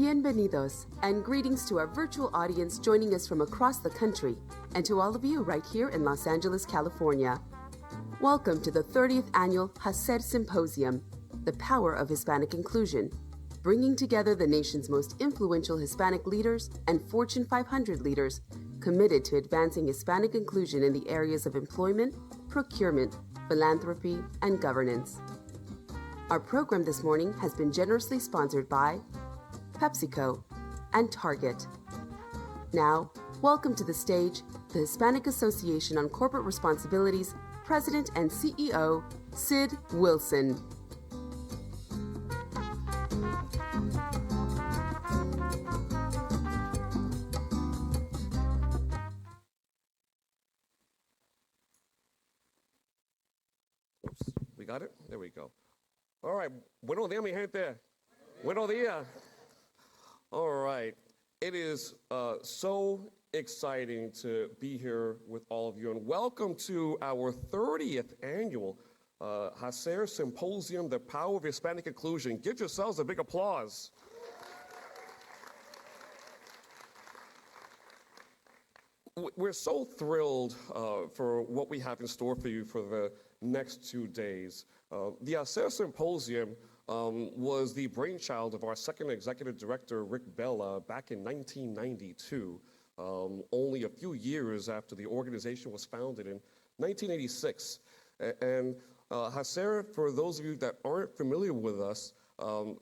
Bienvenidos, and greetings to our virtual audience joining us from across the country, and to all of you right here in Los Angeles, California. Welcome to the 30th Annual HACR Symposium, the Power of Hispanic Inclusion, bringing together the nation's most influential Hispanic leaders and Fortune 500 leaders committed to advancing Hispanic inclusion in the areas of employment, procurement, philanthropy, and governance. Our program this morning has been generously sponsored by PepsiCo and Target. Now, welcome to the stage the Hispanic Association on Corporate Responsibility's President and CEO, Sid Wilson. Oops, we got it? There we go. All right. Buenos días, mi gente. Buenos días. All right. It is so exciting to be here with all of you, and welcome to our 30th annual HACR Symposium, the Power of Hispanic Inclusion. Give yourselves a big applause. We're so thrilled for what we have in store for you for the next 2 days. The HACR Symposium was the brainchild of our second executive director, Rick Bella, back in 1992, only a few years after the organization was founded in 1986. And HACR, for those of you that aren't familiar with us, our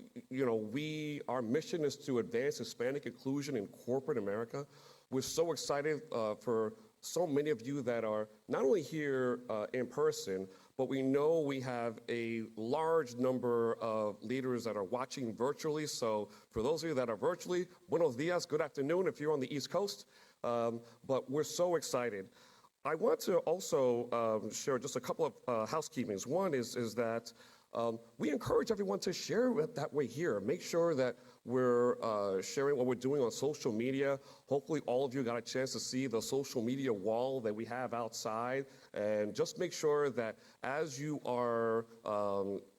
mission is to advance Hispanic inclusion in corporate America. We're so excited for so many of you that are not only here in person, but we know we have a large number of leaders that are watching virtually. So for those of you that are virtually, buenos dias, good afternoon if you're on the East Coast. But we're so excited. I want to also share just a couple of housekeepings. One is that we encourage everyone to share it that way here. Make sure that we're sharing what we're doing on social media. Hopefully all of you got a chance to see the social media wall that we have outside. And just make sure that as you are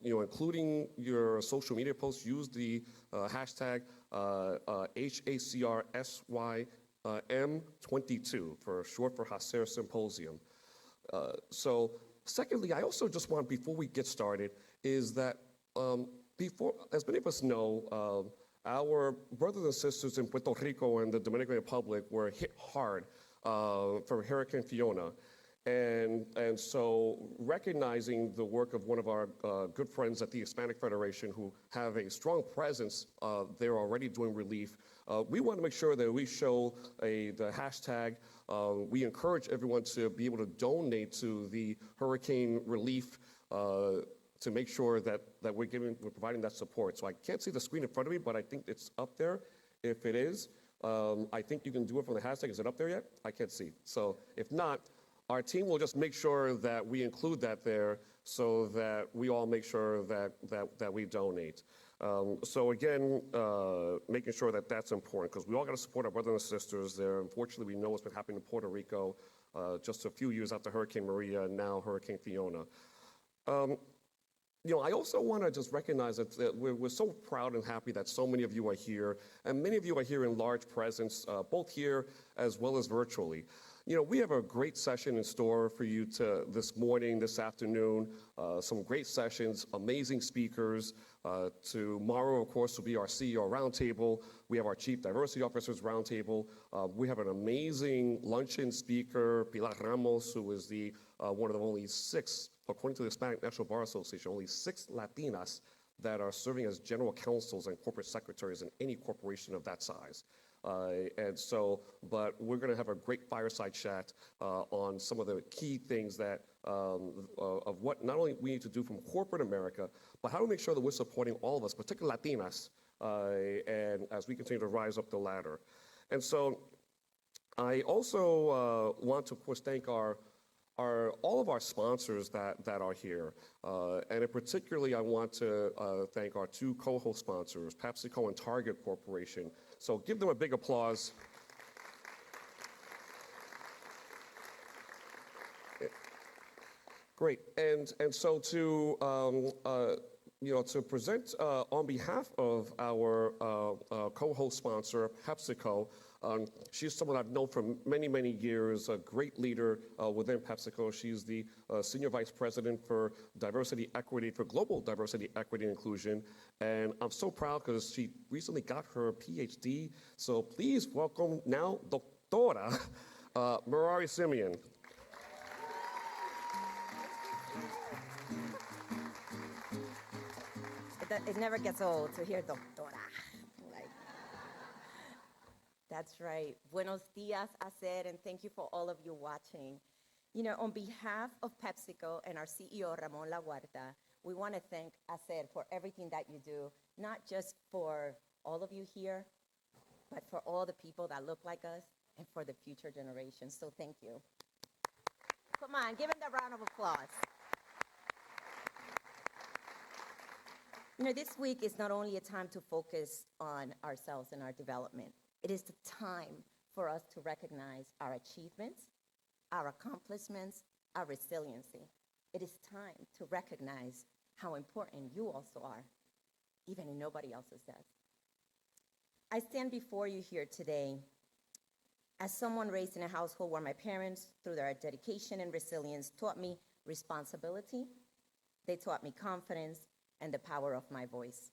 including your social media posts, use the hashtag HACR SYM22 for short for HACR Symposium. So secondly, I also just want, before we get started, is that as many of us know, our brothers and sisters in Puerto Rico and the Dominican Republic were hit hard from Hurricane Fiona. And so recognizing the work of one of our good friends at the Hispanic Federation who have a strong presence, they're already doing relief. We want to make sure that we show the hashtag. We encourage everyone to be able to donate to the hurricane relief to make sure that we're providing that support. So I can't see the screen in front of me, but I think it's up there. If it is, I think you can do it from the hashtag. Is it up there yet? I can't see. So if not, our team will just make sure that we include that there so that we all make sure that we donate. So again, making sure that that's important, because we all got to support our brothers and sisters there. Unfortunately, we know what's been happening in Puerto Rico just a few years after Hurricane Maria and now Hurricane Fiona. I also want to just recognize that we're so proud and happy that so many of you are here, and many of you are here in large presence, both here as well as virtually. We have a great session in store for you this morning, this afternoon, some great sessions, amazing speakers. Tomorrow, of course, will be our CEO Roundtable. We have our Chief Diversity Officers Roundtable. We have an amazing luncheon speaker, Pilar Ramos, who is one of the only 6, according to the Hispanic National Bar Association, only 6 Latinas that are serving as general counsels and corporate secretaries in any corporation of that size. But we're going to have a great fireside chat on some of the key things that of what not only we need to do from corporate America, but how to make sure that we're supporting all of us, particularly Latinas, and as we continue to rise up the ladder. And so I also want to, of course, thank all of our sponsors that are here. And in particularly, I want to thank our 2 co-host sponsors, PepsiCo and Target Corporation. So give them a big applause. Great. And so to to present on behalf of our co-host sponsor, PepsiCo. She's someone I've known for many, many years, a great leader within PepsiCo. She's the Senior Vice President for Global Diversity, Equity, and Inclusion. And I'm so proud because she recently got her PhD. So please welcome now, Doctora Merari Simeon. It never gets old to hear doctora. That's right. Buenos dias, HACR, and thank you for all of you watching. On behalf of PepsiCo and our CEO, Ramon La Huerta, we want to thank HACR for everything that you do, not just for all of you here, but for all the people that look like us and for the future generations. So thank you. Come on, give him the round of applause. This week is not only a time to focus on ourselves and our development. It is the time for us to recognize our achievements, our accomplishments, our resiliency. It is time to recognize how important you also are, even if nobody else does. I stand before you here today as someone raised in a household where my parents, through their dedication and resilience, taught me responsibility. They taught me confidence and the power of my voice.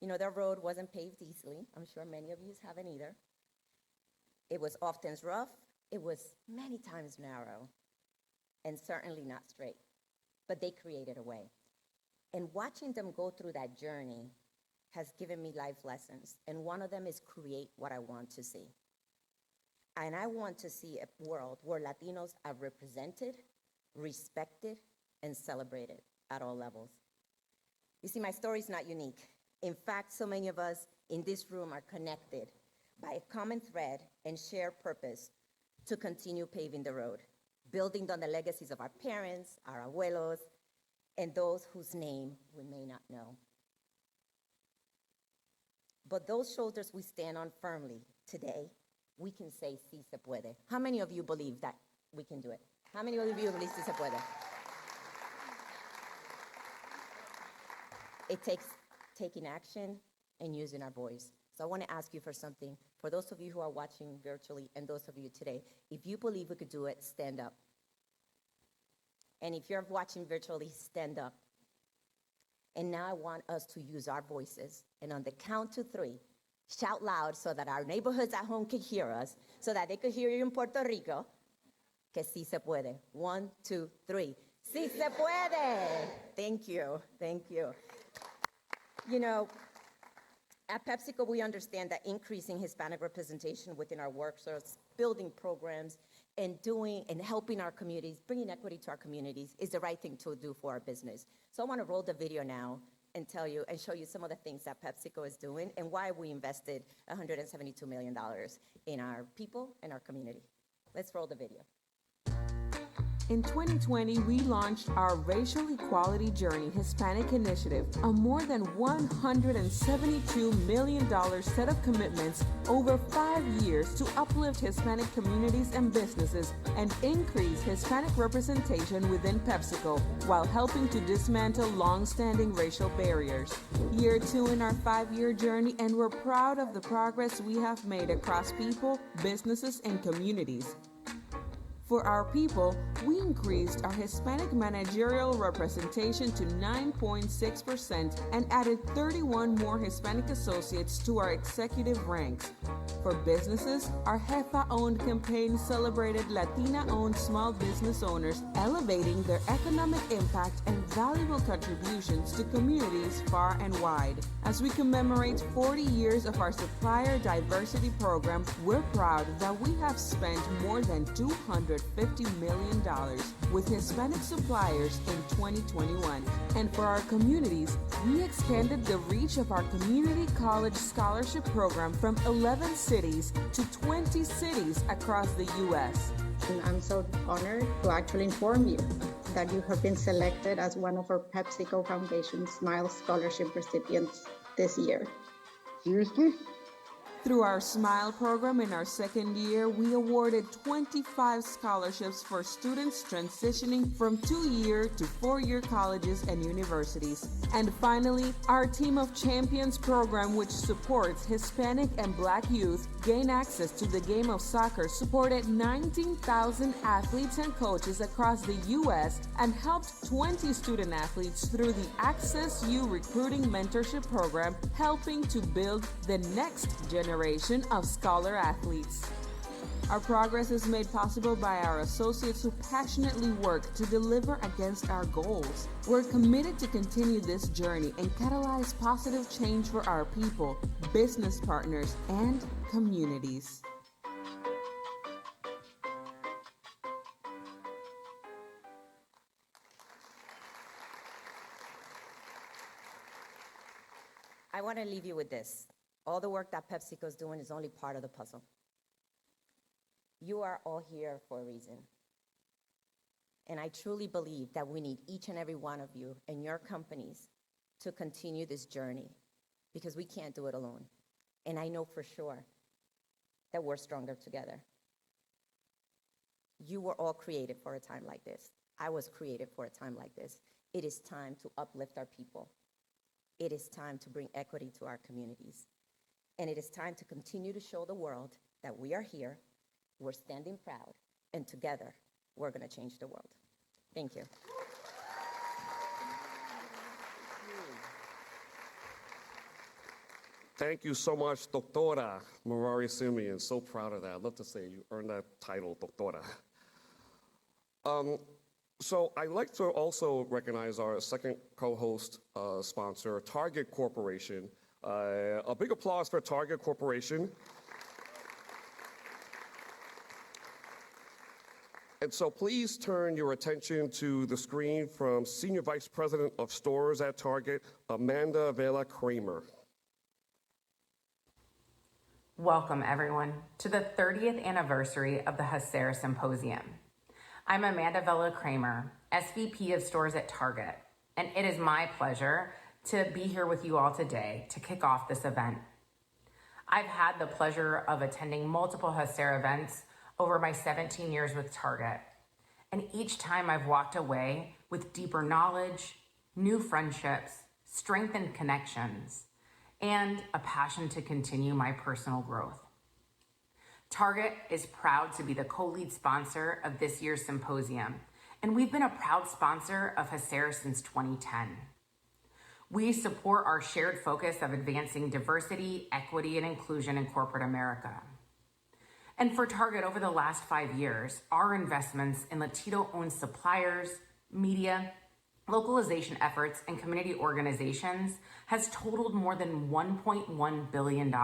Their road wasn't paved easily. I'm sure many of you haven't either. It was often rough. It was many times narrow, and certainly not straight. But they created a way. And watching them go through that journey has given me life lessons. And one of them is create what I want to see. And I want to see a world where Latinos are represented, respected, and celebrated at all levels. You see, my story is not unique. In fact, so many of us in this room are connected by a common thread and shared purpose to continue paving the road, building on the legacies of our parents, our abuelos, and those whose name we may not know. But those shoulders we stand on firmly today, we can say, sí se puede. How many of you believe that we can do it? How many of you believe sí se puede? It takes taking action and using our voice. So I want to ask you for something. For those of you who are watching virtually and those of you today, if you believe we could do it, stand up. And if you're watching virtually, stand up. And now I want us to use our voices. And on the count to 3, shout loud so that our neighborhoods at home can hear us, so that they could hear you in Puerto Rico, que sí se puede. 1, 2, 3. Sí se puede. Thank you. Thank you. At PepsiCo, we understand that increasing Hispanic representation within our workforce, building programs, and helping our communities, bringing equity to our communities is the right thing to do for our business. So I want to roll the video now and tell you and show you some of the things that PepsiCo is doing and why we invested $172 million in our people and our community. Let's roll the video. In 2020, we launched our Racial Equality Journey Hispanic Initiative, a more than $172 million set of commitments over 5 years to uplift Hispanic communities and businesses and increase Hispanic representation within PepsiCo while helping to dismantle long-standing racial barriers. Year 2 in our 5-year journey, and we're proud of the progress we have made across people, businesses, and communities. For our people, we increased our Hispanic managerial representation to 9.6% and added 31 more Hispanic associates to our executive ranks. For businesses, our Jefa-owned campaign celebrated Latina-owned small business owners, elevating their economic impact and valuable contributions to communities far and wide. As we commemorate 40 years of our supplier diversity program, we're proud that we have spent more than $250 million with Hispanic suppliers in 2021. And for our communities, we expanded the reach of our community college scholarship program from 11 cities to 20 cities across the U.S. And I'm so honored to actually inform you that you have been selected as one of our PepsiCo Foundation Smile Scholarship recipients this year. Seriously? Through our SMILE program in our second year, we awarded 25 scholarships for students transitioning from 2-year to 4-year colleges and universities. And finally, our Team of Champions program, which supports Hispanic and Black youth gain access to the game of soccer, supported 19,000 athletes and coaches across the U.S. and helped 20 student athletes through the Access U Recruiting Mentorship Program, helping to build the next generation of scholar athletes. Our progress is made possible by our associates who passionately work to deliver against our goals. We're committed to continue this journey and catalyze positive change for our people, business partners, and communities. I want to leave you with this. All the work that PepsiCo is doing is only part of the puzzle. You are all here for a reason. And I truly believe that we need each and every one of you and your companies to continue this journey because we can't do it alone. And I know for sure that we're stronger together. You were all created for a time like this. I was created for a time like this. It is time to uplift our people. It is time to bring equity to our communities. And it is time to continue to show the world that we are here, we're standing proud, and together, we're going to change the world. Thank you. Thank you so much, Doctora Marari Simeon. So proud of that. I'd love to say you earned that title, Doctora. So I'd like to also recognize our second co-host sponsor, Target Corporation. A big applause for Target Corporation. And so please turn your attention to the screen from Senior Vice President of Stores at Target, Amanda Vela Kramer. Welcome, everyone, to the 30th anniversary of the HACR Symposium. I'm Amanda Vela Kramer, SVP of Stores at Target, and it is my pleasure to be here with you all today to kick off this event. I've had the pleasure of attending multiple HACR events over my 17 years with Target, and each time I've walked away with deeper knowledge, new friendships, strengthened connections, and a passion to continue my personal growth. Target is proud to be the co-lead sponsor of this year's symposium, and we've been a proud sponsor of HACR since 2010. We support our shared focus of advancing diversity, equity, and inclusion in corporate America. And for Target, over the last 5 years, our investments in Latino-owned suppliers, media, localization efforts, and community organizations has totaled more than $1.1 billion,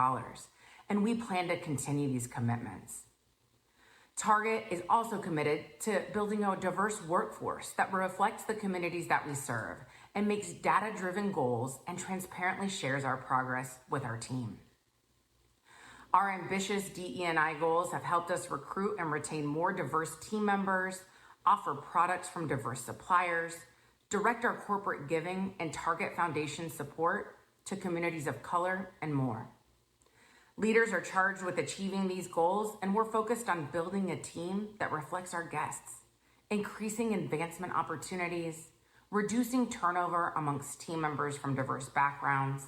and we plan to continue these commitments. Target is also committed to building a diverse workforce that reflects the communities that we serve and makes data-driven goals and transparently shares our progress with our team. Our ambitious DE&I goals have helped us recruit and retain more diverse team members, offer products from diverse suppliers, direct our corporate giving and Target Foundation support to communities of color, and more. Leaders are charged with achieving these goals, and we're focused on building a team that reflects our guests, increasing advancement opportunities, reducing turnover amongst team members from diverse backgrounds,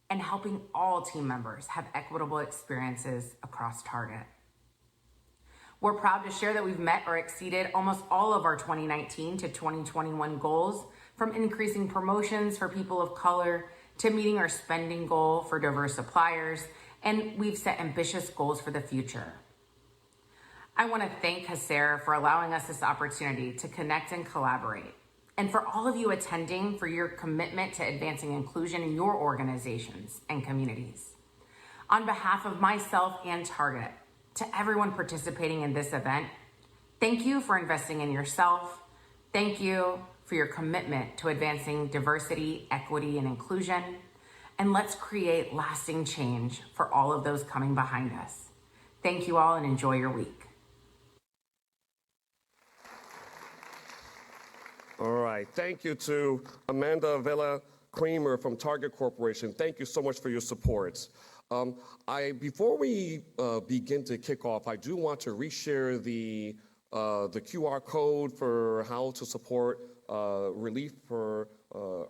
and helping all team members have equitable experiences across Target. We're proud to share that we've met or exceeded almost all of our 2019 to 2021 goals, from increasing promotions for people of color to meeting our spending goal for diverse suppliers, and we've set ambitious goals for the future. I want to thank HACR for allowing us this opportunity to connect and collaborate, and for all of you attending for your commitment to advancing inclusion in your organizations and communities. On behalf of myself and Target, to everyone participating in this event, thank you for investing in yourself. Thank you for your commitment to advancing diversity, equity, and inclusion. And let's create lasting change for all of those coming behind us. Thank you all and enjoy your week. All right, thank you to Amanda Vela Kramer from Target Corporation. Thank you so much for your support. Before we begin to kick off, I do want to reshare the QR code for how to support relief for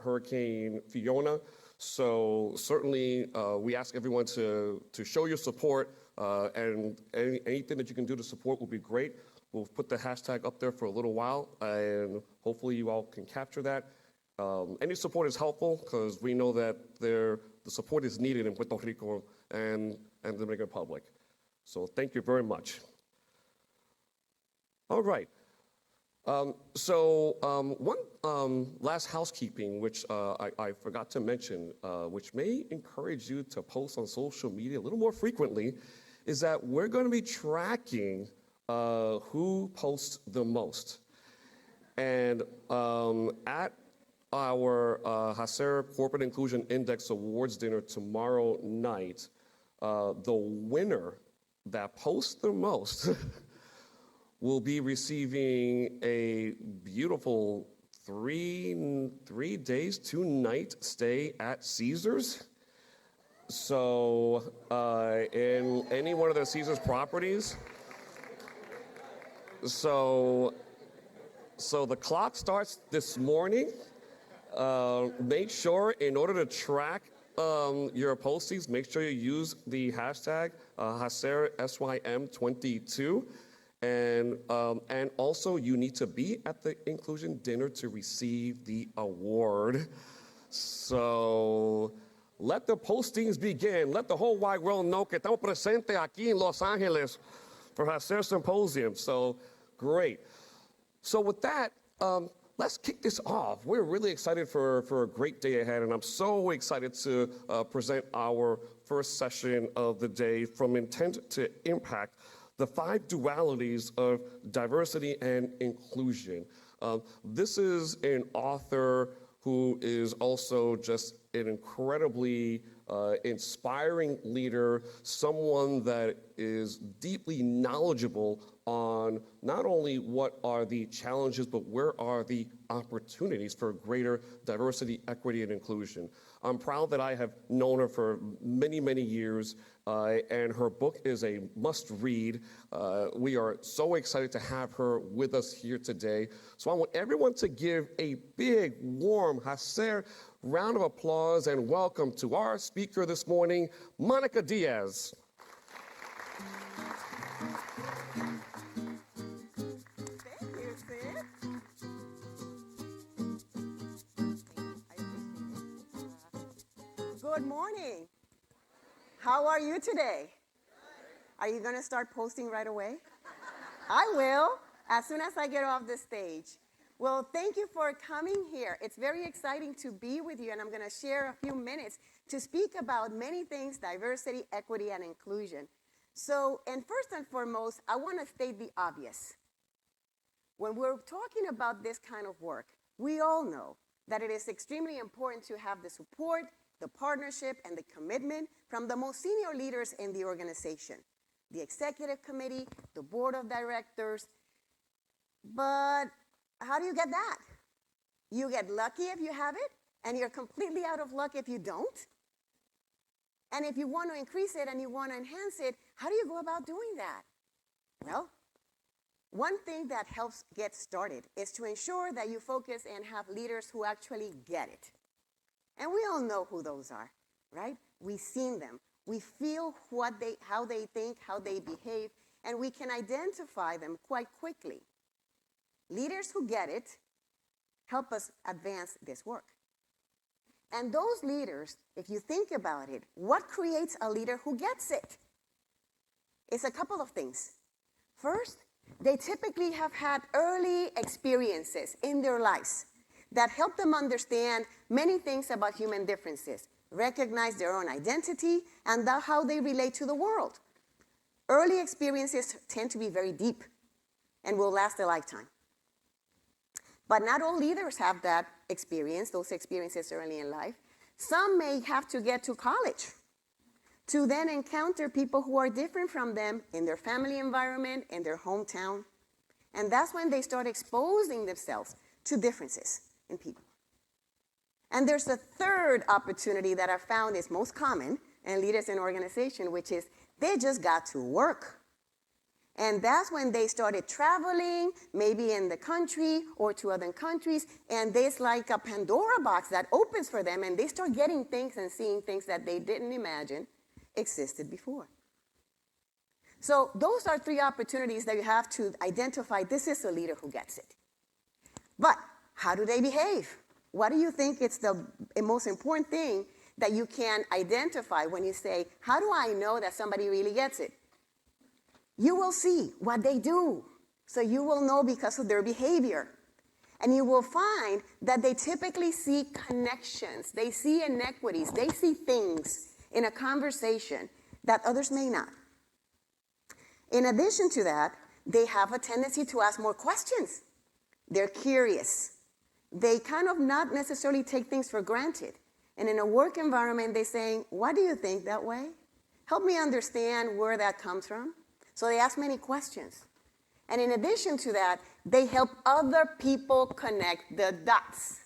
Hurricane Fiona. So certainly we ask everyone to show your support, and anything that you can do to support will be great. We'll put the hashtag up there for a little while, and hopefully you all can capture that. Any support is helpful because we know that the support is needed in Puerto Rico and the Dominican Republic. So thank you very much. All right. One last housekeeping, which I forgot to mention, which may encourage you to post on social media a little more frequently, is that we're going to be tracking who posts the most. And at our HACR Corporate Inclusion Index Awards dinner tomorrow night, the winner that posts the most will be receiving a beautiful 3 days, 2-night stay at Caesars. So in any one of the Caesars properties. So the clock starts this morning. Make sure, in order to track your postings, make sure you use the hashtag HACR SYM22. And also, you need to be at the inclusion dinner to receive the award. So let the postings begin. Let the whole wide world know que estamos presentes aquí en Los Angeles for HACR Symposium. So great. So with that, let's kick this off. We're really excited for a great day ahead, and I'm so excited to present our first session of the day, From Intent to Impact, the 5 dualities of diversity and inclusion. This is an author who is also just an incredibly inspiring leader, someone that is deeply knowledgeable on not only what are the challenges, but where are the opportunities for greater diversity, equity, and inclusion. I'm proud that I have known her for many, many years, and her book is a must-read. We are so excited to have her with us here today. So I want everyone to give a big, warm HACR round of applause and welcome to our speaker this morning, Monica Diaz. Thank you, Sid. Good morning. How are you today? Are you going to start posting right away? I will, as soon as I get off the stage. Well, thank you for coming here. It's very exciting to be with you, and I'm going to share a few minutes to speak about many things: diversity, equity, and inclusion. So, and first and foremost, I want to state the obvious. When we're talking about this kind of work, we all know that it is extremely important to have the support, the partnership, and the commitment from the most senior leaders in the organization, the executive committee, the board of directors. But how do you get that? You get lucky if you have it, and you're completely out of luck if you don't. And if you want to increase it and you want to enhance it, how do you go about doing that? Well, one thing that helps get started is to ensure that you focus and have leaders who actually get it. And we all know who those are, right? We've seen them. We feel how they think, how they behave, and we can identify them quite quickly. Leaders who get it help us advance this work. And those leaders, if you think about it, what creates a leader who gets it? It's a couple of things. First, they typically have had early experiences in their lives that help them understand many things about human differences, recognize their own identity, and how they relate to the world. Early experiences tend to be very deep and will last a lifetime. But not all leaders have that experience, those experiences early in life. Some may have to get to college to then encounter people who are different from them in their family environment, in their hometown. And that's when they start exposing themselves to differences in people. And there's a third opportunity that I found is most common, and leaders in organization, which is they just got to work. And that's when they started traveling, maybe in the country or to other countries, and there's like a Pandora box that opens for them, and they start getting things and seeing things that they didn't imagine existed before. So those are 3 opportunities that you have to identify. This is a leader who gets it. But how do they behave? What do you think is the most important thing that you can identify when you say, how do I know that somebody really gets it? You will see what they do. So you will know because of their behavior. And you will find that they typically see connections. They see inequities. They see things in a conversation that others may not. In addition to that, they have a tendency to ask more questions. They're curious. They kind of not necessarily take things for granted. And in a work environment, they're saying, why do you think that way? Help me understand where that comes from. So they ask many questions. And in addition to that, they help other people connect the dots.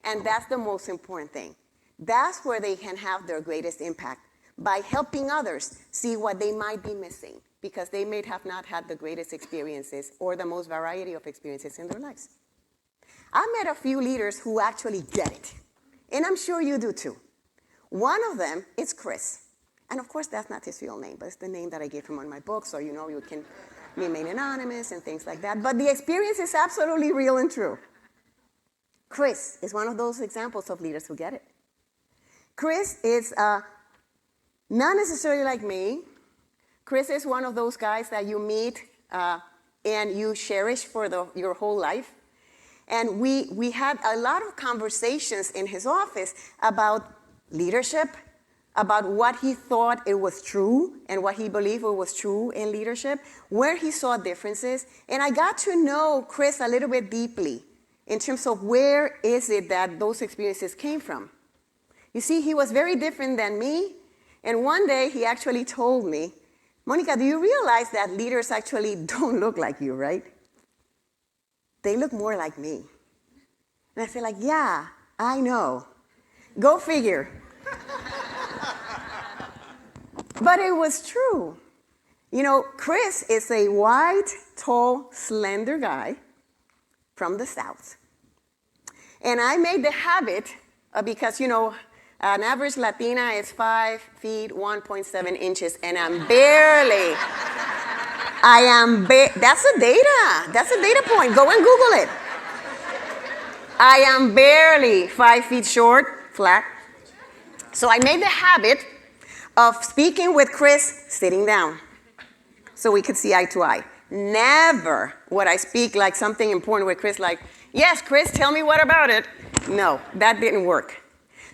And that's the most important thing. That's where they can have their greatest impact, by helping others see what they might be missing, because they may have not had the greatest experiences or the most variety of experiences in their lives. I met a few leaders who actually get it, and I'm sure you do too. One of them is Chris. And of course, that's not his real name, but it's the name that I gave him on my book, so you know you can remain anonymous and things like that. But the experience is absolutely real and true. Chris is one of those examples of leaders who get it. Chris is not necessarily like me. Chris is one of those guys that you meet and you cherish for your whole life. And we had a lot of conversations in his office about leadership, about what he thought it was true and what he believed it was true in leadership, where he saw differences. And I got to know Chris a little bit deeply in terms of where is it that those experiences came from. You see, he was very different than me. And one day he actually told me, Monica, do you realize that leaders actually don't look like you, right? They look more like me. And I said, like, yeah, I know. Go figure. But it was true. You know, Chris is a white, tall, slender guy from the South. And I made the habit, because, you know, an average Latina is 5 feet, 1.7 inches, and I'm barely, that's a data point. Go and Google it. I am barely 5 feet short, flat. So I made the habit of speaking with Chris sitting down so we could see eye to eye. Never would I speak like something important with Chris, like, yes, Chris, tell me what about it. No, that didn't work.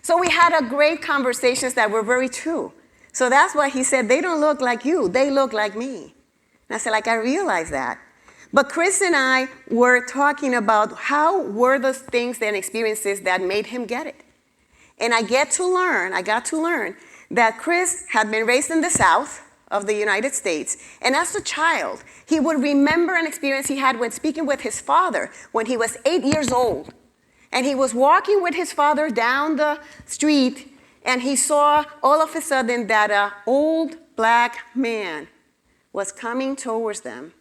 So we had a great conversations that were very true. So that's why he said, they don't look like you, they look like me. And I said, like, I realize that. But Chris and I were talking about how were those things and experiences that made him get it. And I got to learn that Chris had been raised in the South of the United States. And as a child, he would remember an experience he had when speaking with his father when he was 8 years old. And he was walking with his father down the street, and he saw all of a sudden that an old black man was coming towards them.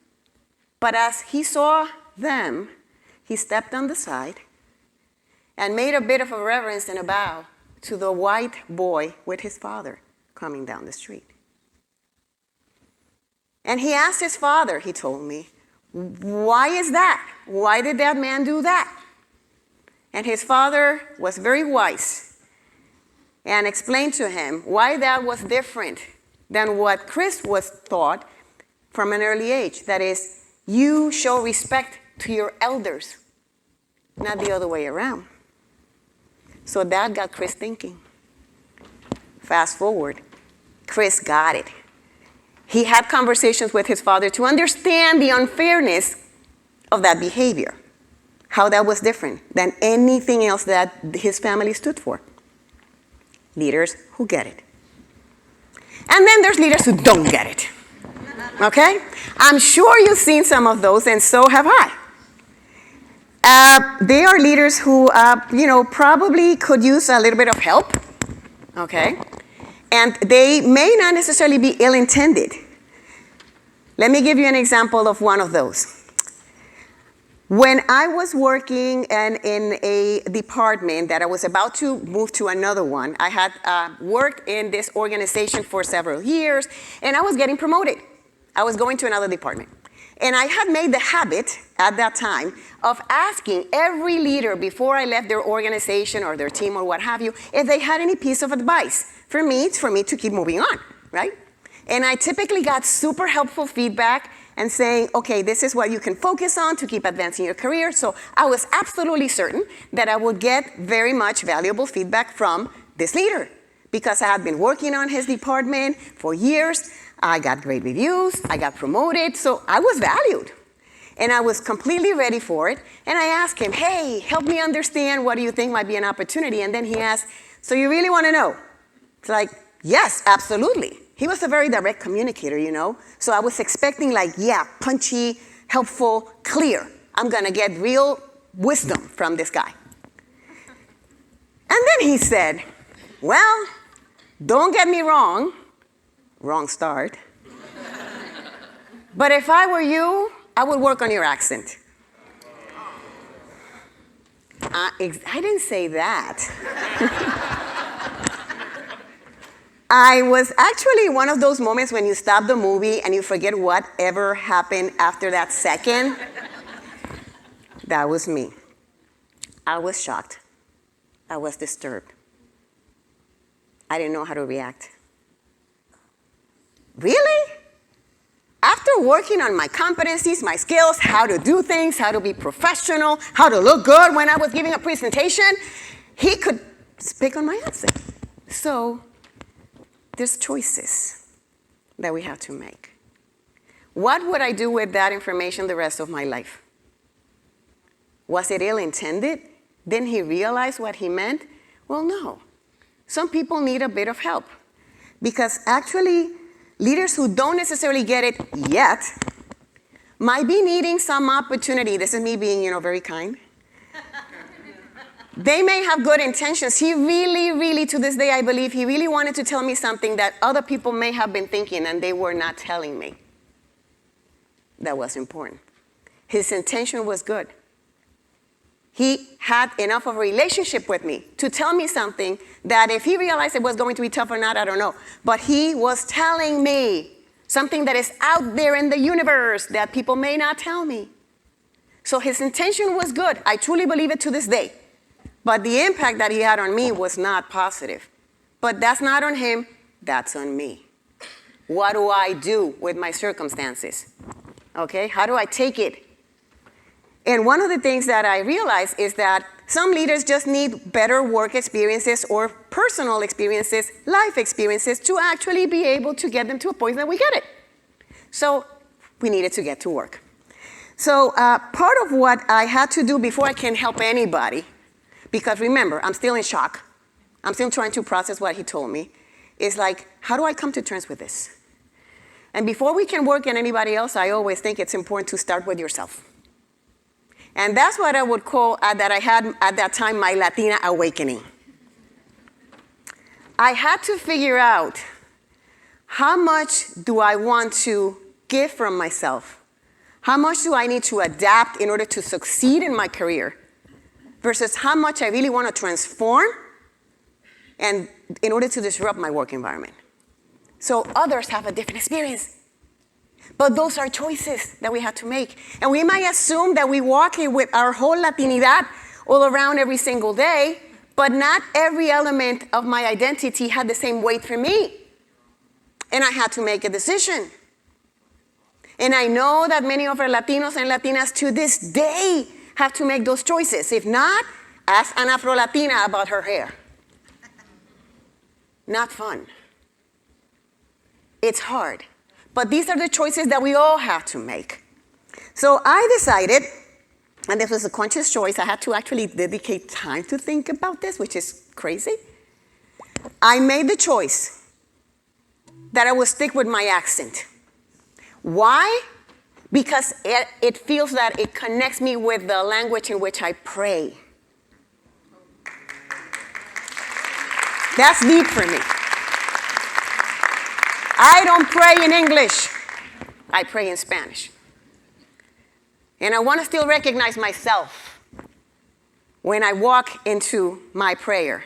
But as he saw them, he stepped on the side and made a bit of a reverence and a bow to the white boy with his father coming down the street. And he asked his father, he told me, why is that? Why did that man do that? And his father was very wise and explained to him why that was different than what Chris was taught from an early age. That is, you show respect to your elders, not the other way around. So that got Chris thinking. Fast forward, Chris got it. He had conversations with his father to understand the unfairness of that behavior, how that was different than anything else that his family stood for. Leaders who get it. And then there's leaders who don't get it. Okay? I'm sure you've seen some of those, and so have I. They are leaders who, probably could use a little bit of help. Okay? And they may not necessarily be ill-intended. Let me give you an example of one of those. When I was working in a department that I was about to move to another one, I had worked in this organization for several years, and I was getting promoted. I was going to another department. And I had made the habit at that time of asking every leader before I left their organization or their team or what have you, if they had any piece of advice for me to keep moving on, right? And I typically got super helpful feedback and saying, okay, this is what you can focus on to keep advancing your career. So I was absolutely certain that I would get very much valuable feedback from this leader because I had been working on his department for years. I got great reviews, I got promoted, so I was valued. And I was completely ready for it. And I asked him, hey, help me understand what do you think might be an opportunity? And then he asked, so you really want to know? It's like, yes, absolutely. He was a very direct communicator, you know. So I was expecting like, yeah, punchy, helpful, clear. I'm going to get real wisdom from this guy. And then he said, well, don't get me wrong. Wrong start. But if I were you, I would work on your accent. I didn't say that. I was actually one of those moments when you stop the movie and you forget whatever happened after that second. That was me. I was shocked. I was disturbed. I didn't know how to react. Really? After working on my competencies, my skills, how to do things, how to be professional, how to look good when I was giving a presentation, he could speak on my accent. So there's choices that we have to make. What would I do with that information the rest of my life? Was it ill-intended? Didn't he realize what he meant? Well, no. Some people need a bit of help because actually, leaders who don't necessarily get it yet might be needing some opportunity. This is me being, very kind. They may have good intentions. He really, to this day, I believe, he really wanted to tell me something that other people may have been thinking and they were not telling me. That was important. His intention was good. He had enough of a relationship with me to tell me something that if he realized it was going to be tough or not, I don't know. But he was telling me something that is out there in the universe that people may not tell me. So his intention was good. I truly believe it to this day. But the impact that he had on me was not positive. But that's not on him, that's on me. What do I do with my circumstances? Okay, how do I take it? And one of the things that I realized is that some leaders just need better work experiences or personal experiences, life experiences, to actually be able to get them to a point that we get it. So we needed to get to work. So part of what I had to do before I can help anybody, because remember, I'm still in shock. I'm still trying to process what he told me, is like, how do I come to terms with this? And before we can work on anybody else, I always think it's important to start with yourself. And that's what I would call, that I had at that time, my Latina awakening. I had to figure out how much do I want to give from myself? How much do I need to adapt in order to succeed in my career? Versus how much I really want to transform and in order to disrupt my work environment. So others have a different experience. But those are choices that we have to make. And we might assume that we walk in with our whole Latinidad all around every single day, but not every element of my identity had the same weight for me. And I had to make a decision. And I know that many of our Latinos and Latinas to this day have to make those choices. If not, ask an Afro-Latina about her hair. Not fun. It's hard. But these are the choices that we all have to make. So I decided, and this was a conscious choice, I had to actually dedicate time to think about this, which is crazy. I made the choice that I would stick with my accent. Why? Because it feels that it connects me with the language in which I pray. That's deep for me. I don't pray in English. I pray in Spanish. And I want to still recognize myself when I walk into my prayer.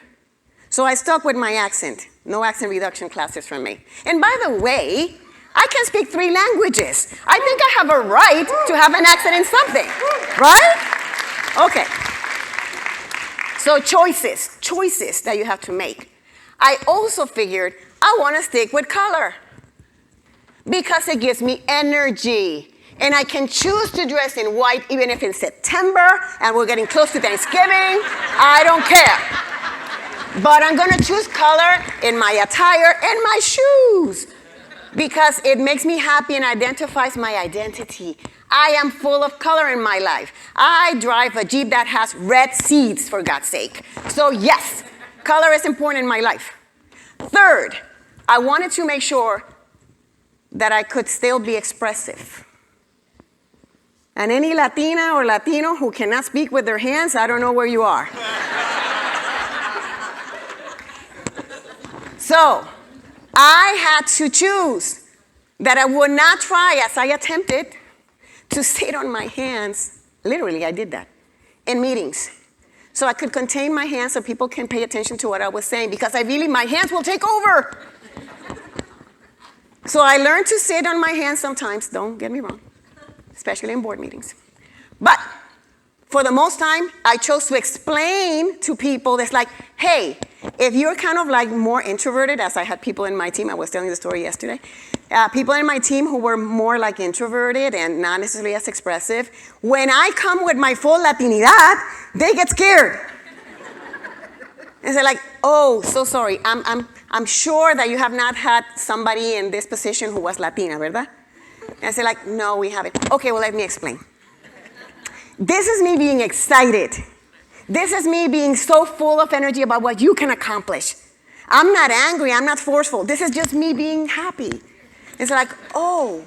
So I stuck with my accent. No accent reduction classes from me. And by the way, I can speak 3 languages. I think I have a right to have an accent in something, right? Okay. So choices that you have to make. I also figured I want to stick with color because it gives me energy. And I can choose to dress in white even if it's September and we're getting close to Thanksgiving. I don't care. But I'm going to choose color in my attire and my shoes because it makes me happy and identifies my identity. I am full of color in my life. I drive a Jeep that has red seats, for God's sake. So yes, color is important in my life. Third, I wanted to make sure that I could still be expressive. And any Latina or Latino who cannot speak with their hands, I don't know where you are. So I had to choose that I would not try, as I attempted, to sit on my hands. Literally, I did that in meetings. So I could contain my hands so people can pay attention to what I was saying because my hands will take over. So I learned to sit on my hands sometimes, don't get me wrong, especially in board meetings. But for the most time, I chose to explain to people that's like, hey, if you're kind of like more introverted, as I had people in my team, I was telling the story yesterday, people in my team who were more like introverted and not necessarily as expressive, when I come with my full Latinidad, they get scared. And they're like, oh, so sorry, I'm sure that you have not had somebody in this position who was Latina, ¿verdad? And I say like, no, we haven't. Okay, well, let me explain. This is me being excited. This is me being so full of energy about what you can accomplish. I'm not angry, I'm not forceful. This is just me being happy. It's like, oh.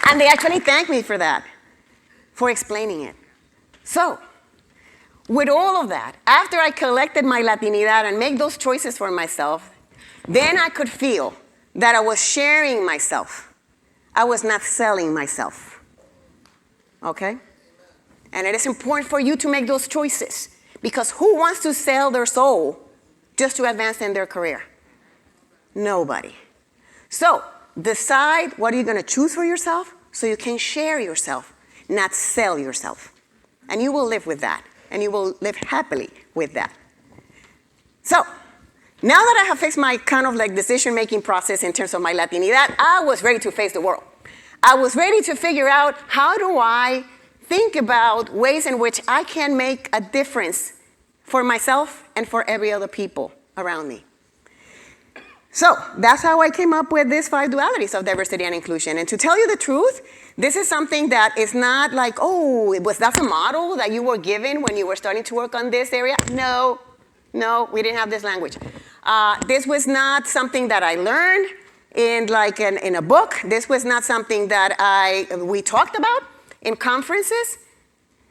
And they actually thank me for that, for explaining it. So, with all of that, after I collected my Latinidad and make those choices for myself, then I could feel that I was sharing myself. I was not selling myself. Okay? And it is important for you to make those choices because who wants to sell their soul just to advance in their career? Nobody. So, decide what you're going to choose for yourself so you can share yourself, not sell yourself. And you will live with that. And you will live happily with that. So, now that I have fixed my kind of like decision-making process in terms of my Latinidad, I was ready to face the world. I was ready to figure out how do I think about ways in which I can make a difference for myself and for every other people around me. So that's how I came up with these 5 dualities of diversity and inclusion. And to tell you the truth, this is something that is not like, oh, that's a model that you were given when you were starting to work on this area? No, we didn't have this language. This was not something that I learned in a book. This was not something that we talked about in conferences.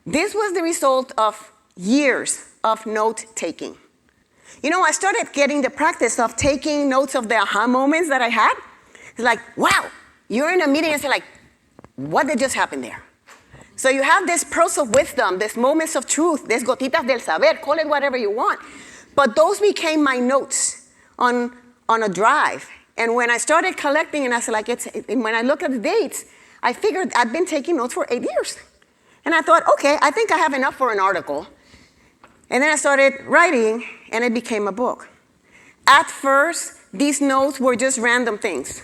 This was the result of years of note-taking. You know, I started getting the practice of taking notes of the aha moments that I had. It's like, wow, you're in a meeting and say like, what did just happen there? So you have this pearls of wisdom, these moments of truth, these gotitas del saber, call it whatever you want. But those became my notes on a drive. And when I started collecting, and I said, like, when I look at the dates, I figured I'd been taking notes for 8 years. And I thought, okay, I think I have enough for an article. And then I started writing, and it became a book. At first, these notes were just random things.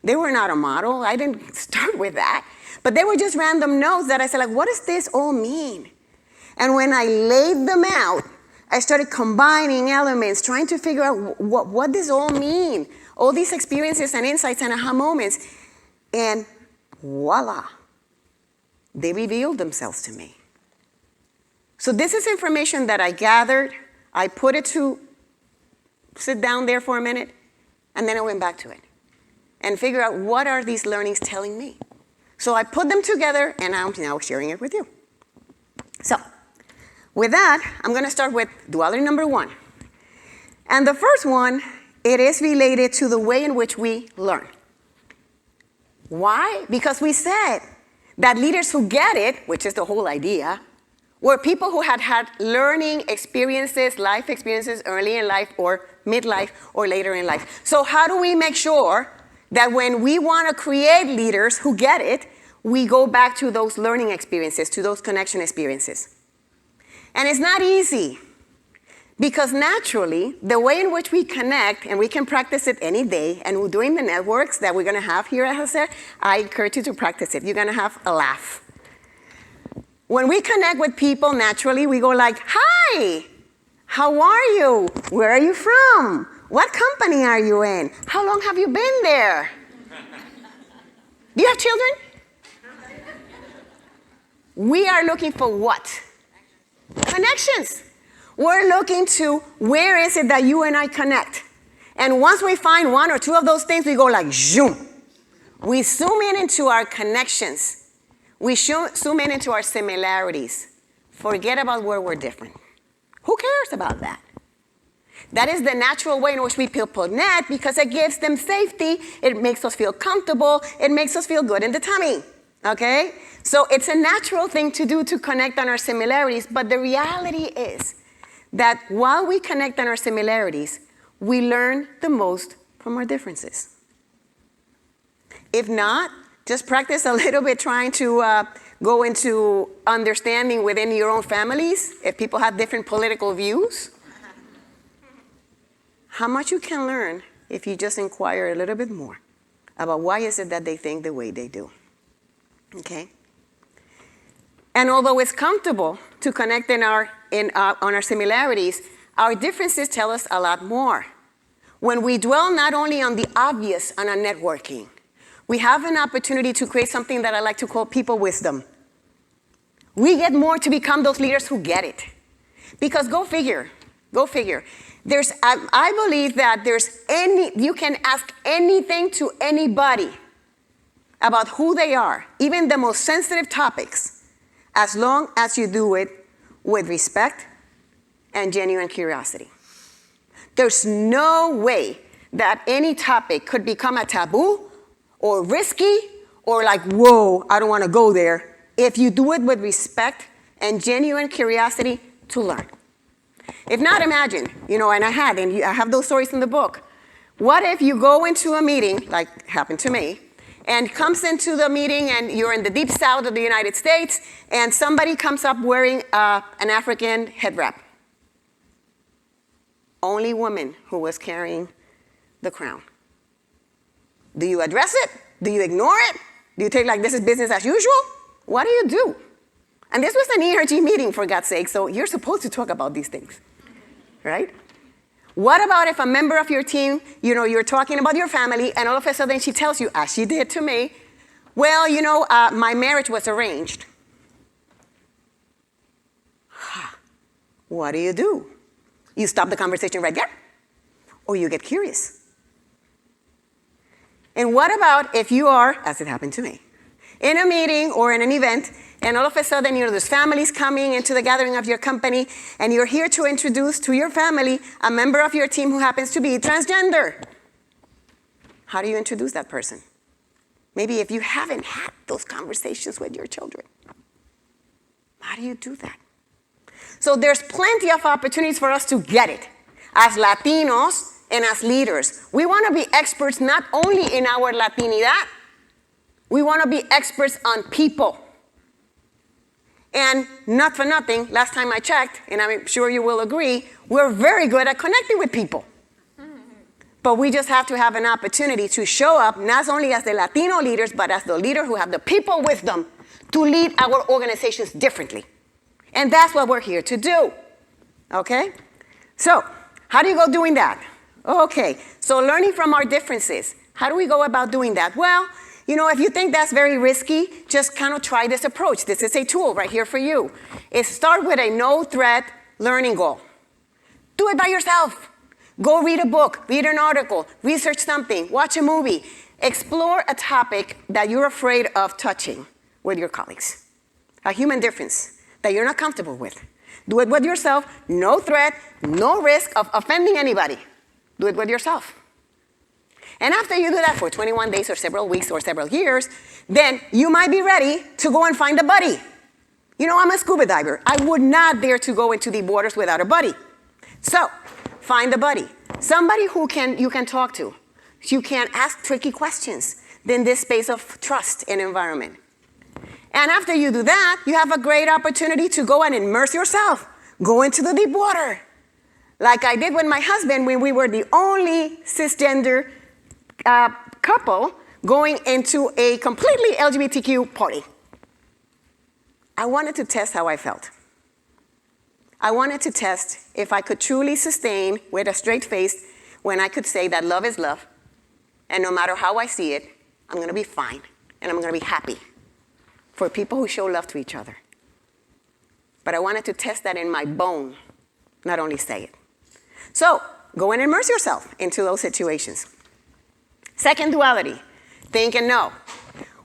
They were not a model. I didn't start with that. But they were just random notes that I said, like, what does this all mean? And when I laid them out, I started combining elements, trying to figure out what does all mean? All these experiences and insights and aha moments. And voila, they revealed themselves to me. So this is information that I gathered. I put it to sit down there for a minute, and then I went back to it and figure out what are these learnings telling me. So I put them together, and I'm now sharing it with you. So With that, I'm going to start with duality number 1. And the first one, it is related to the way in which we learn. Why? Because we said that leaders who get it, which is the whole idea, were people who had had learning experiences, life experiences early in life or midlife or later in life. So how do we make sure that when we want to create leaders who get it, we go back to those learning experiences, to those connection experiences? And it's not easy, because naturally, the way in which we connect, and we can practice it any day, and we're doing the networks that we're going to have here at HACR, I encourage you to practice it. You're going to have a laugh. When we connect with people, naturally, we go like, hi, how are you? Where are you from? What company are you in? How long have you been there? Do you have children? We are looking for what? Connections. We're looking to where is it that you and I connect. And once we find one or two of those things, we go like, zoom. We zoom in into our connections. We zoom in into our similarities. Forget about where we're different. Who cares about that? That is the natural way in which we people connect, because it gives them safety. It makes us feel comfortable. It makes us feel good in the tummy. Okay? So it's a natural thing to do, to connect on our similarities. But the reality is that while we connect on our similarities, we learn the most from our differences. If not, just practice a little bit trying to go into understanding within your own families. If people have different political views, how much you can learn if you just inquire a little bit more about why is it that they think the way they do. Okay? And although it's comfortable to connect on our similarities, our differences tell us a lot more. When we dwell not only on the obvious and on networking, we have an opportunity to create something that I like to call people wisdom. We get more to become those leaders who get it. Because go figure. I believe that you can ask anything to anybody about who they are, even the most sensitive topics, as long as you do it with respect and genuine curiosity. There's no way that any topic could become a taboo or risky or like, whoa, I don't want to go there, if you do it with respect and genuine curiosity to learn. If not, imagine, and I have those stories in the book. What if you go into a meeting, like happened to me, and comes into the meeting and you're in the deep south of the United States and somebody comes up wearing an African head wrap. Only woman who was carrying the crown. Do you address it? Do you ignore it? Do you take like this is business as usual? What do you do? And this was an ERG meeting, for God's sake, so you're supposed to talk about these things, right? What about if a member of your team, you're talking about your family, and all of a sudden she tells you, as she did to me, well, my marriage was arranged. What do? You stop the conversation right there, or you get curious. And what about if you are, as it happened to me, in a meeting or in an event, and all of a sudden, there's families coming into the gathering of your company, and you're here to introduce to your family a member of your team who happens to be transgender. How do you introduce that person? Maybe if you haven't had those conversations with your children. How do you do that? So there's plenty of opportunities for us to get it. As Latinos and as leaders, we want to be experts not only in our Latinidad, we want to be experts on people. And not for nothing, last time I checked, and I'm sure you will agree, we're very good at connecting with people. But we just have to have an opportunity to show up not only as the Latino leaders, but as the leader who have the people with them to lead our organizations differently. And that's what we're here to do. Okay? So, how do you go doing that? Okay, so learning from our differences. How do we go about doing that? Well, if you think that's very risky, just kind of try this approach. This is a tool right here for you. Start with a no-threat learning goal. Do it by yourself. Go read a book, read an article, research something, watch a movie. Explore a topic that you're afraid of touching with your colleagues. A human difference that you're not comfortable with. Do it with yourself, no threat, no risk of offending anybody. Do it with yourself. And after you do that for 21 days or several weeks or several years, then you might be ready to go and find a buddy. You know, I'm a scuba diver. I would not dare to go into deep waters without a buddy. So, find a buddy. Somebody who you can talk to. You can ask tricky questions in this space of trust and environment. And after you do that, you have a great opportunity to go and immerse yourself. Go into the deep water. Like I did with my husband when we were the only cisgender couple going into a completely LGBTQ party. I wanted to test how I felt. I wanted to test if I could truly sustain with a straight face when I could say that love is love, and no matter how I see it, I'm going to be fine, and I'm going to be happy for people who show love to each other. But I wanted to test that in my bone, not only say it. So, go and immerse yourself into those situations. Second duality, think and know.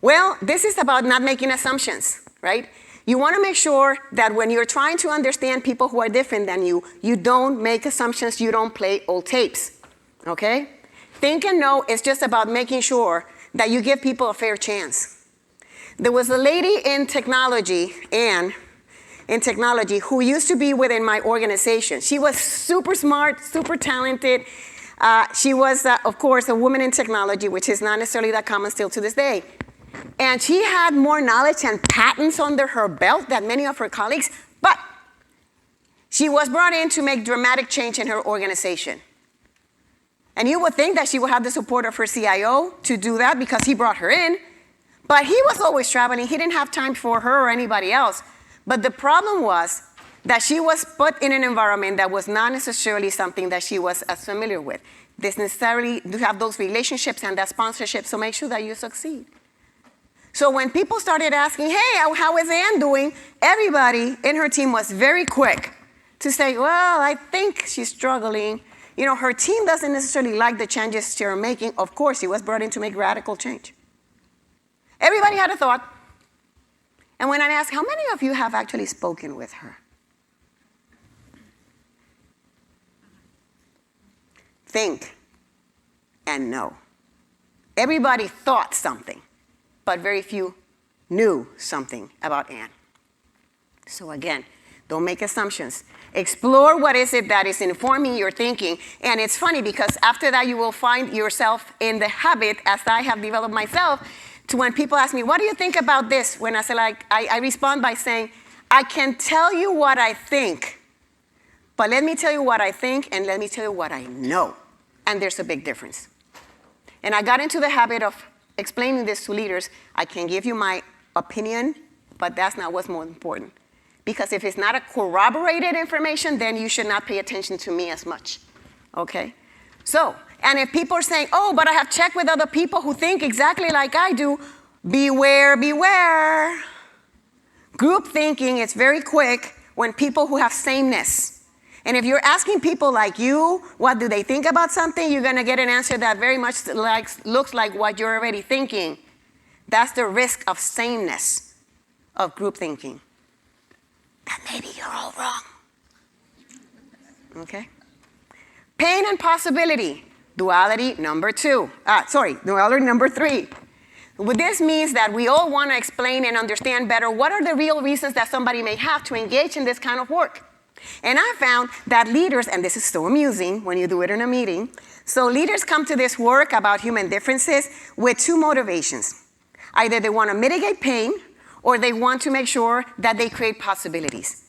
Well, this is about not making assumptions, right? You want to make sure that when you're trying to understand people who are different than you, you don't make assumptions, you don't play old tapes, okay? Think and know is just about making sure that you give people a fair chance. There was a lady in technology, Anne, in technology, who used to be within my organization. She was super smart, super talented. She was, of course, a woman in technology, which is not necessarily that common still to this day. And she had more knowledge and patents under her belt than many of her colleagues, but she was brought in to make dramatic change in her organization. And you would think that she would have the support of her CIO to do that because he brought her in, but he was always traveling. He didn't have time for her or anybody else. But the problem was that she was put in an environment that was not necessarily something that she was as familiar with. This necessarily to have those relationships and that sponsorship, so make sure that you succeed. So when people started asking, hey, how is Anne doing? Everybody in her team was very quick to say, well, I think she's struggling. You know, her team doesn't necessarily like the changes she's making. Of course, she was brought in to make radical change. Everybody had a thought. And when I asked, how many of you have actually spoken with her? Think and know. Everybody thought something, but very few knew something about Anne. So again, don't make assumptions. Explore what is it that is informing your thinking. And it's funny because after that you will find yourself in the habit, as I have developed myself, to when people ask me, what do you think about this? When I say I respond by saying, I can tell you what I think, but let me tell you what I think and let me tell you what I know. And there's a big difference. And I got into the habit of explaining this to leaders. I can give you my opinion, but that's not what's more important. Because if it's not a corroborated information, then you should not pay attention to me as much, okay? So, and if people are saying, oh, but I have checked with other people who think exactly like I do, beware, beware. Group thinking is very quick when people who have sameness. And if you're asking people like you, what do they think about something, you're going to get an answer that very much looks like what you're already thinking. That's the risk of sameness of group thinking. That maybe you're all wrong. Okay? Pain and possibility. Duality number duality number 3. This means that we all want to explain and understand better what are the real reasons that somebody may have to engage in this kind of work. And I found that leaders, and this is so amusing when you do it in a meeting, so leaders come to this work about human differences with 2 motivations. Either they want to mitigate pain, or they want to make sure that they create possibilities.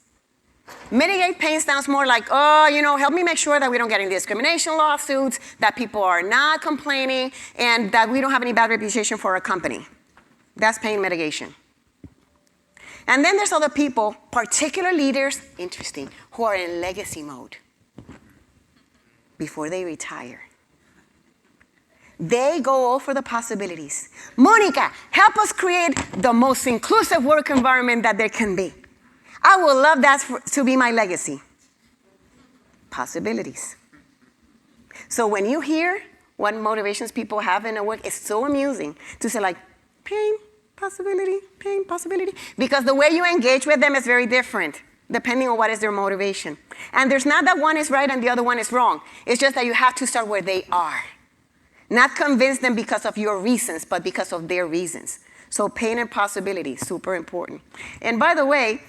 Mitigate pain sounds more like, oh, you know, help me make sure that we don't get any discrimination lawsuits, that people are not complaining, and that we don't have any bad reputation for our company. That's pain mitigation. And then there's other people, particular leaders, interesting, who are in legacy mode before they retire. They go all for the possibilities. Monica, help us create the most inclusive work environment that there can be. I would love that to be my legacy. Possibilities. So when you hear what motivations people have in a work, it's so amusing to say like, pain, possibility, because the way you engage with them is very different. depending on what is their motivation. And there's not that one is right and the other one is wrong. It's just that you have to start where they are. Not convince them because of your reasons, but because of their reasons. So pain and possibility, super important. And by the way,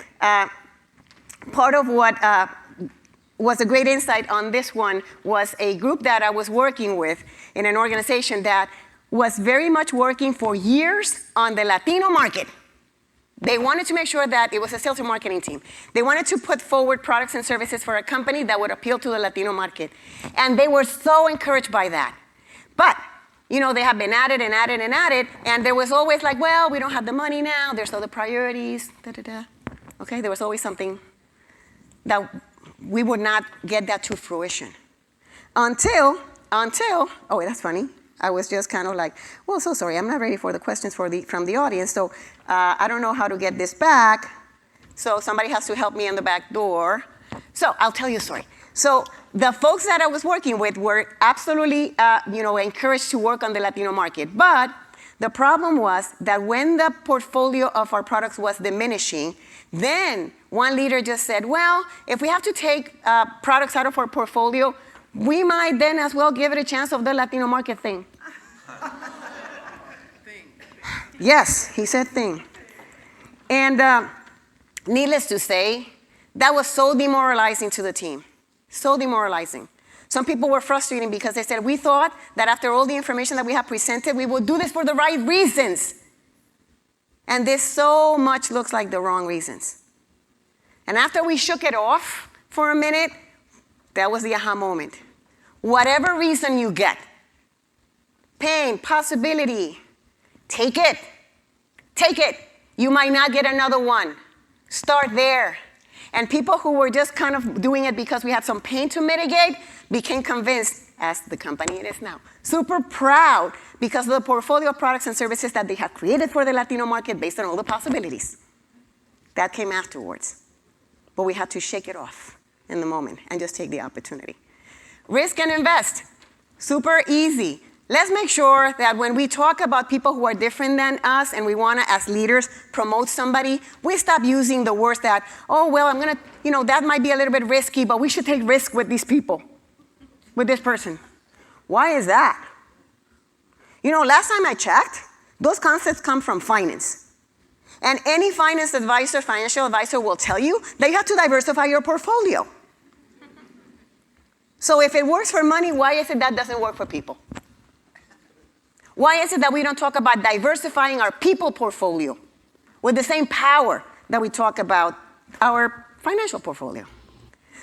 part of what was a great insight on this one was a group that I was working with in an organization that was very much working for years on the Latino market. They wanted to make sure that it was a sales and marketing team. They wanted to put forward products and services for a company that would appeal to the Latino market. And they were so encouraged by that. But, you know, they have been at it and at it and at it, and there was always like, well, we don't have the money now, there's other priorities, da-da-da. Okay, there was always something that we would not get that to fruition. Until, oh, that's funny. I was just kind of like, well, so sorry, I'm not ready for the questions from the audience, so I don't know how to get this back, so somebody has to help me in the back door. So I'll tell you a story. So the folks that I was working with were absolutely encouraged to work on the Latino market, but the problem was that when the portfolio of our products was diminishing, then one leader just said, well, if we have to take products out of our portfolio, we might then as well give it a chance of the Latino market thing. Yes, he said thing. And needless to say, that was so demoralizing to the team. So demoralizing. Some people were frustrated because they said, we thought that after all the information that we have presented, we would do this for the right reasons. And this so much looks like the wrong reasons. And after we shook it off for a minute, that was the aha moment. Whatever reason you get, pain, possibility, take it. Take it. You might not get another one. Start there. And people who were just kind of doing it because we had some pain to mitigate became convinced, as the company it is now, super proud because of the portfolio of products and services that they had created for the Latino market based on all the possibilities. That came afterwards. But we had to shake it off in the moment and just take the opportunity. Risk and invest. Super easy. Let's make sure that when we talk about people who are different than us and we want to, as leaders, promote somebody, we stop using the words that, oh, well, I'm going to, that might be a little bit risky, but we should take risk with these people, with this person. Why is that? Last time I checked, those concepts come from finance. And any finance advisor, financial advisor will tell you that you have to diversify your portfolio. So if it works for money, why is it that doesn't work for people? Why is it that we don't talk about diversifying our people portfolio with the same power that we talk about our financial portfolio?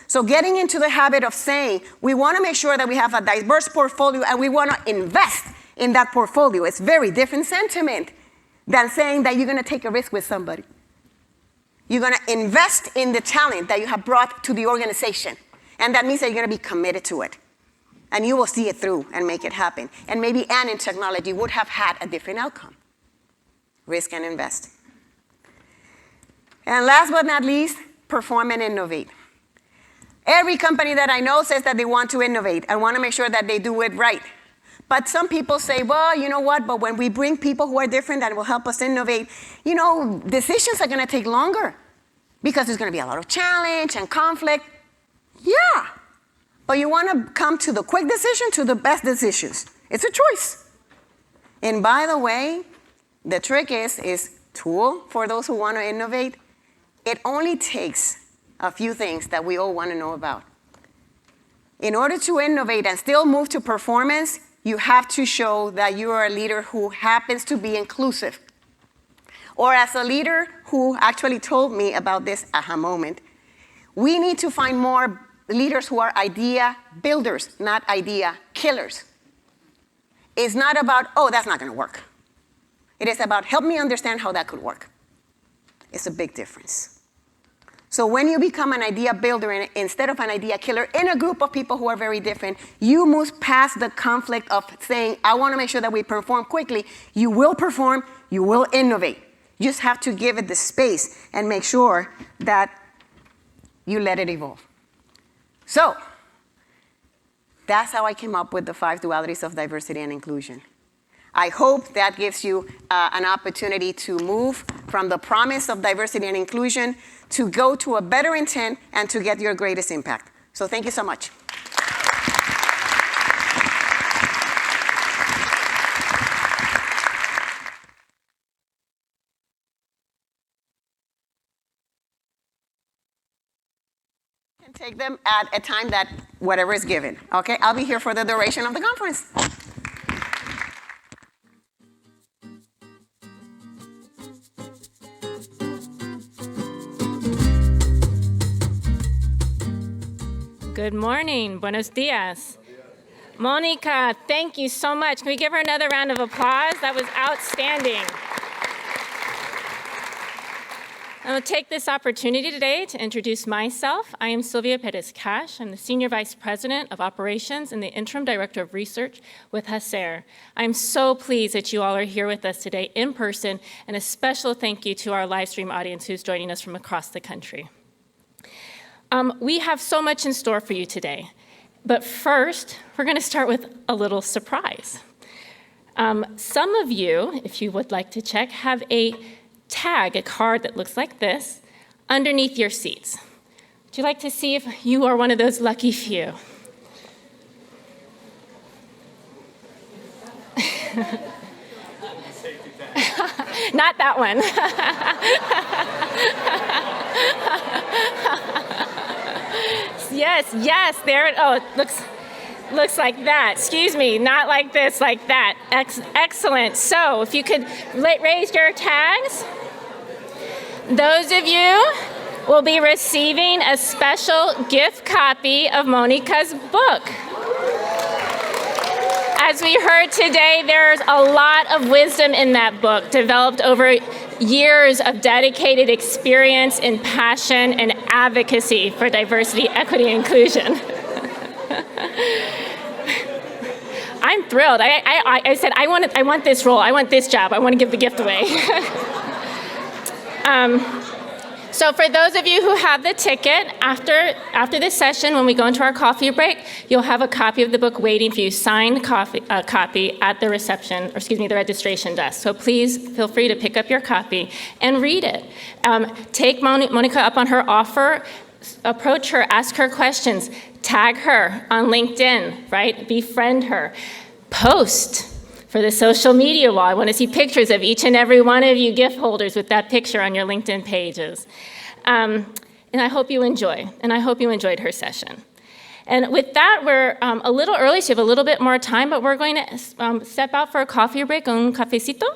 So getting into the habit of saying we want to make sure that we have a diverse portfolio and we want to invest in that portfolio. It's very different sentiment than saying that you're going to take a risk with somebody. You're going to invest in the talent that you have brought to the organization. And that means that you're going to be committed to it. And you will see it through and make it happen. And maybe in technology would have had a different outcome. Risk and invest. And last but not least, perform and innovate. Every company that I know says that they want to innovate and want to make sure that they do it right. But some people say, well, you know what, but when we bring people who are different that will help us innovate, decisions are going to take longer because there's going to be a lot of challenge and conflict. Yeah. But you want to come to the quick decision, to the best decisions. It's a choice. And by the way, the trick is tool for those who want to innovate. It only takes a few things that we all want to know about. In order to innovate and still move to performance, you have to show that you are a leader who happens to be inclusive. Or as a leader who actually told me about this aha moment, we need to find more leaders who are idea builders, not idea killers. It's not about, oh, that's not going to work. It is about, help me understand how that could work. It's a big difference. So when you become an idea builder instead of an idea killer in a group of people who are very different, you move past the conflict of saying, I want to make sure that we perform quickly. You will perform, you will innovate. You just have to give it the space and make sure that you let it evolve. So that's how I came up with the 5 dualities of diversity and inclusion. I hope that gives you an opportunity to move from the promise of diversity and inclusion to go to a better intent and to get your greatest impact. So thank you so much. Take them at a time that whatever is given. Okay, I'll be here for the duration of the conference. Good morning. Buenos dias. Monica, thank you so much. Can we give her another round of applause? That was outstanding. I will take this opportunity today to introduce myself. I am Sylvia Perez-Cash. I'm the Senior Vice President of Operations and the Interim Director of Research with HACR. I'm so pleased that you all are here with us today in person, and a special thank you to our live stream audience who's joining us from across the country. We have so much in store for you today, but first, we're going to start with a little surprise. Some of you, if you would like to check, have a tag, a card that looks like this, underneath your seats. Would you like to see if you are one of those lucky few? Not that one. Yes, there it, oh, it looks like that. Excuse me, not like this, like that. Excellent. So if you could raise your tags. Those of you will be receiving a special gift copy of Monica's book. As we heard today, there's a lot of wisdom in that book, developed over years of dedicated experience and passion and advocacy for diversity, equity, and inclusion. I'm thrilled. I said, I want this role. I want this job. I want to give the gift away. So for those of you who have the ticket, after this session, when we go into our coffee break, you'll have a copy of the book waiting for you, signed copy at the reception, or excuse me, the registration desk. So please feel free to pick up your copy and read it. Take Monica up on her offer, approach her, ask her questions, tag her on LinkedIn, right? Befriend her. Post for the social media wall. I want to see pictures of each and every one of you gift holders with that picture on your LinkedIn pages. And I hope you enjoy, and I hope you enjoyed her session. And with that, we're a little early, so you have a little bit more time, but we're going to step out for a coffee break, un cafecito,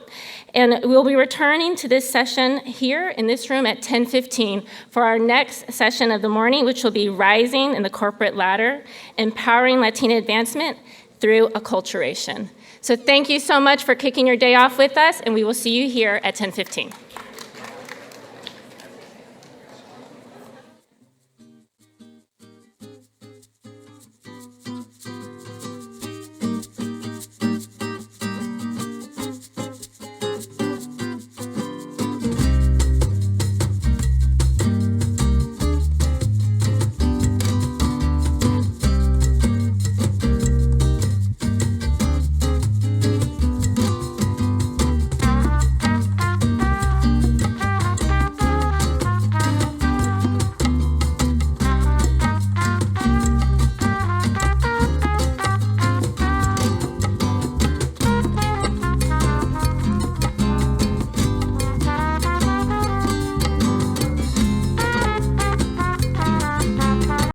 and we'll be returning to this session here in this room at 10:15 for our next session of the morning, which will be Rising in the Corporate Ladder, Empowering Latina Advancement Through Acculturation. So thank you so much for kicking your day off with us, and we will see you here at 10:15.